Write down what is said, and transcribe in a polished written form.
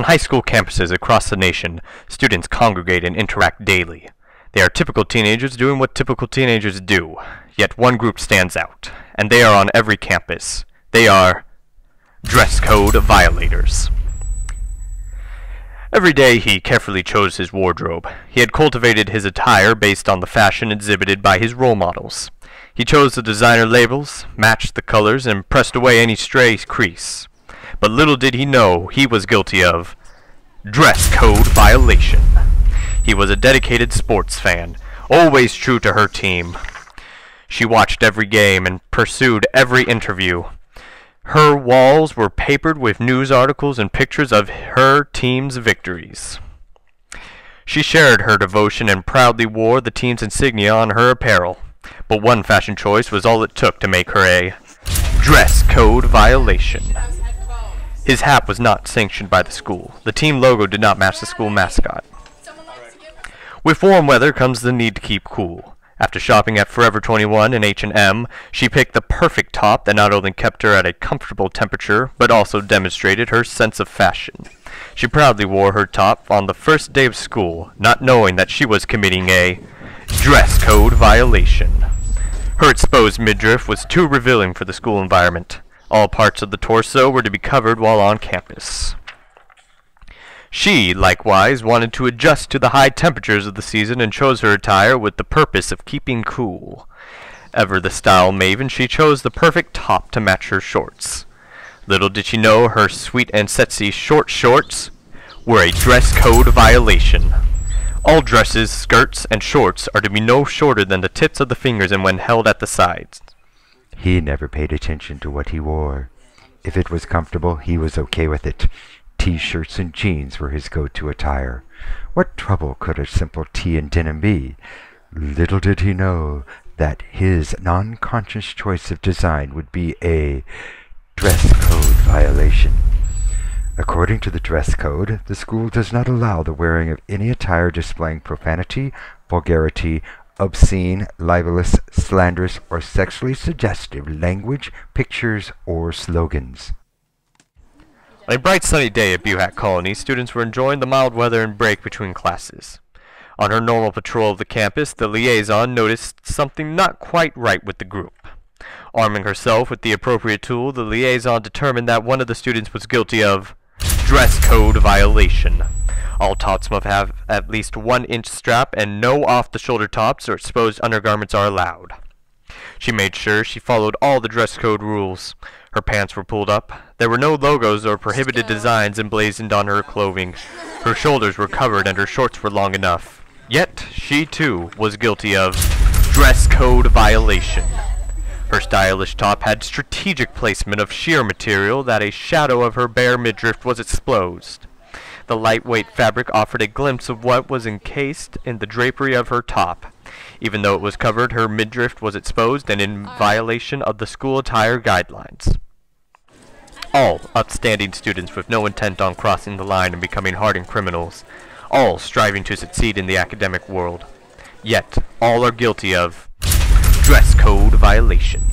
On high school campuses across the nation, students congregate and interact daily. They are typical teenagers doing what typical teenagers do. Yet one group stands out, and they are on every campus. They are dress code violators. Every day he carefully chose his wardrobe. He had cultivated his attire based on the fashion exhibited by his role models. He chose the designer labels, matched the colors, and pressed away any stray crease. But little did he know he was guilty of dress code violation. He was a dedicated sports fan, always true to her team. She watched every game and pursued every interview. Her walls were papered with news articles and pictures of her team's victories. She shared her devotion and proudly wore the team's insignia on her apparel. But one fashion choice was all it took to make her a dress code violation. His hat was not sanctioned by the school. The team logo did not match the school mascot. With warm weather comes the need to keep cool. After shopping at Forever 21 and H&M, she picked the perfect top that not only kept her at a comfortable temperature, but also demonstrated her sense of fashion. She proudly wore her top on the first day of school, not knowing that she was committing a dress code violation. Her exposed midriff was too revealing for the school environment. All parts of the torso were to be covered while on campus. She, likewise, wanted to adjust to the high temperatures of the season and chose her attire with the purpose of keeping cool. Ever the style maven, she chose the perfect top to match her shorts. Little did she know her sweet and sexy short shorts were a dress code violation. All dresses, skirts, and shorts are to be no shorter than the tips of the fingers and when held at the sides. He never paid attention to what he wore. If it was comfortable, he was okay with it. T-shirts and jeans were his go-to attire. What trouble could a simple tee and denim be? Little did he know that his non-conscious choice of design would be a dress code violation. According to the dress code, the school does not allow the wearing of any attire displaying profanity, vulgarity, obscene, libelous, slanderous, or sexually suggestive language, pictures, or slogans. On a bright sunny day at Buhach Colony, students were enjoying the mild weather and break between classes. On her normal patrol of the campus, the liaison noticed something not quite right with the group. Arming herself with the appropriate tool, the liaison determined that one of the students was guilty of dress code violation. All tops must have at least 1-inch strap and no off-the-shoulder tops or exposed undergarments are allowed. She made sure she followed all the dress code rules. Her pants were pulled up. There were no logos or prohibited designs emblazoned on her clothing. Her shoulders were covered and her shorts were long enough. Yet, she too was guilty of dress code violation. Her stylish top had strategic placement of sheer material that a shadow of her bare midriff was exposed. The lightweight fabric offered a glimpse of what was encased in the drapery of her top. Even though it was covered, her midriff was exposed and in violation of the school attire guidelines. All upstanding students with no intent on crossing the line and becoming hardened criminals, all striving to succeed in the academic world. Yet, all are guilty of dress code violation.